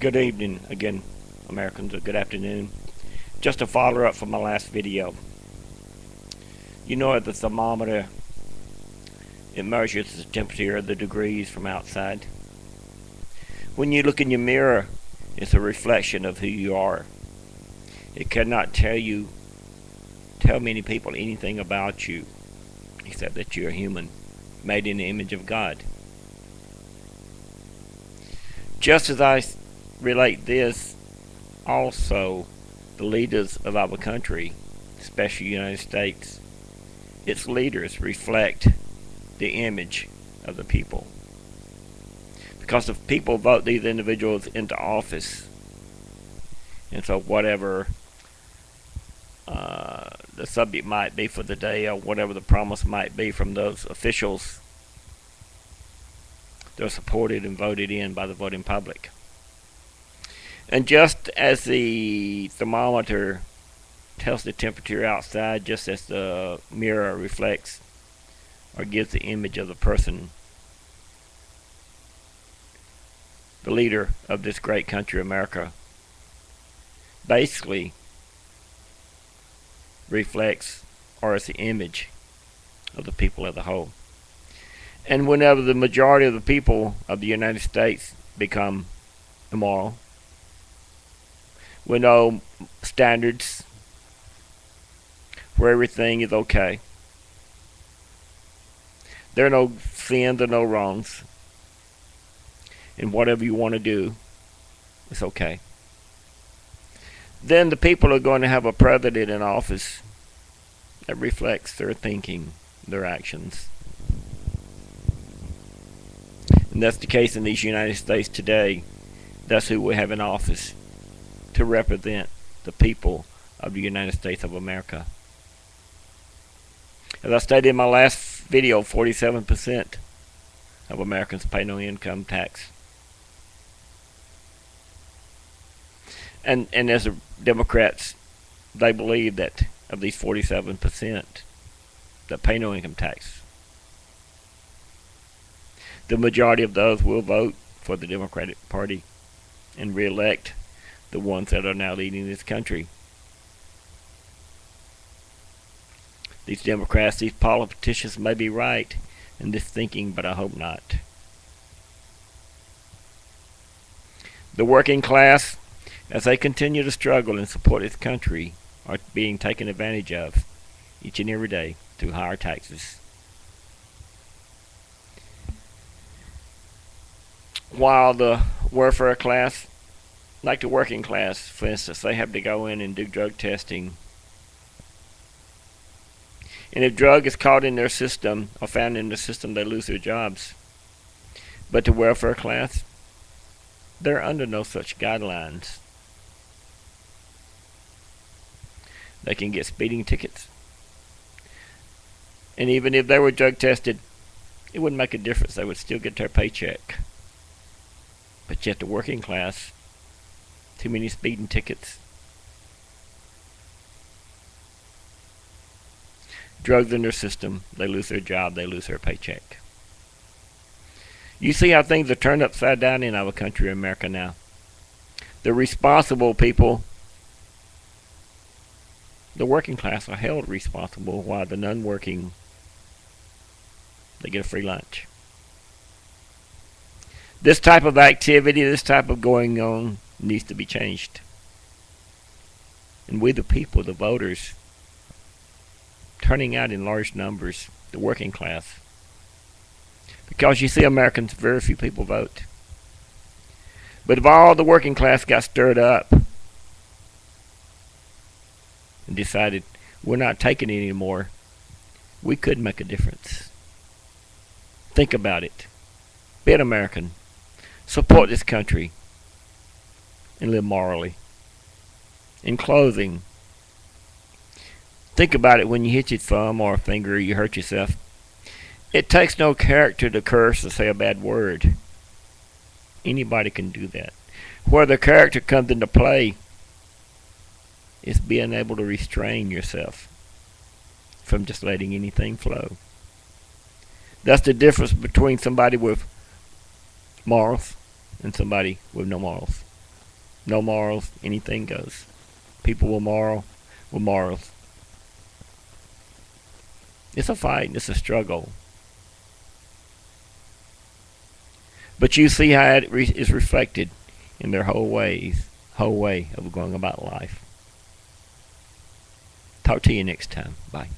Good evening again, Americans, or good afternoon. Just a follow-up from my last video. You know, at the thermometer, it measures the temperature of the degrees from outside. When you look in your mirror, it's a reflection of who you are. It cannot tell many people anything about you, except that you're a human, made in the image of God. Just as I relate this, also the leaders of our country, especially the United States, its leaders reflect the image of the people. Because if people vote these individuals into office, and so whatever the subject might be for the day, or whatever the promise might be from those officials, they're supported and voted in by the voting public. And just as the thermometer tells the temperature outside, just as the mirror reflects or gives the image of the person, the leader of this great country, America, basically reflects or is the image of the people as a whole. And whenever the majority of the people of the United States become immoral, with no standards, where everything is okay, there are no sins or no wrongs, and whatever you want to do, it's okay, then the people are going to have a president in office that reflects their thinking, their actions. And that's the case in these United States today. That's who we have in office to represent the people of the United States of America. As I stated in my last video, 47% of Americans pay no income tax. And as the Democrats, they believe that of these 47% that pay no income tax, the majority of those will vote for the Democratic Party and re-elect the ones that are now leading this country. These Democrats, these politicians may be right in this thinking, but I hope not. The working class, as they continue to struggle and support this country, are being taken advantage of each and every day through higher taxes. While the welfare class, like the working class, for instance, they have to go in and do drug testing. And if drug is caught in their system or found in their system, they lose their jobs. But the welfare class, they're under no such guidelines. They can get speeding tickets. And even if they were drug tested, it wouldn't make a difference. They would still get their paycheck. But yet the working class, too many speeding tickets, drugs in their system, they lose their job, they lose their paycheck. You see how things are turned upside down in our country, America, now. The responsible people, the working class, are held responsible, while the non-working, they get a free lunch. This type of activity, this type of going on, needs to be changed. And we, the people, the voters, turning out in large numbers, the working class. Because you see, Americans, very few people vote. But if all the working class got stirred up and decided we're not taking it anymore, we could make a difference. Think about it. Be an American. Support this country and live morally. In closing, think about it. When you hit your thumb or a finger, you hurt yourself. It takes no character to curse or say a bad word. Anybody can do that. Where the character comes into play is being able to restrain yourself from just letting anything flow. That's the difference between somebody with morals and somebody with no morals. No morals. Anything goes. People with morals. It's a fight. It's a struggle. But you see how it is reflected in their whole way of going about life. Talk to you next time. Bye.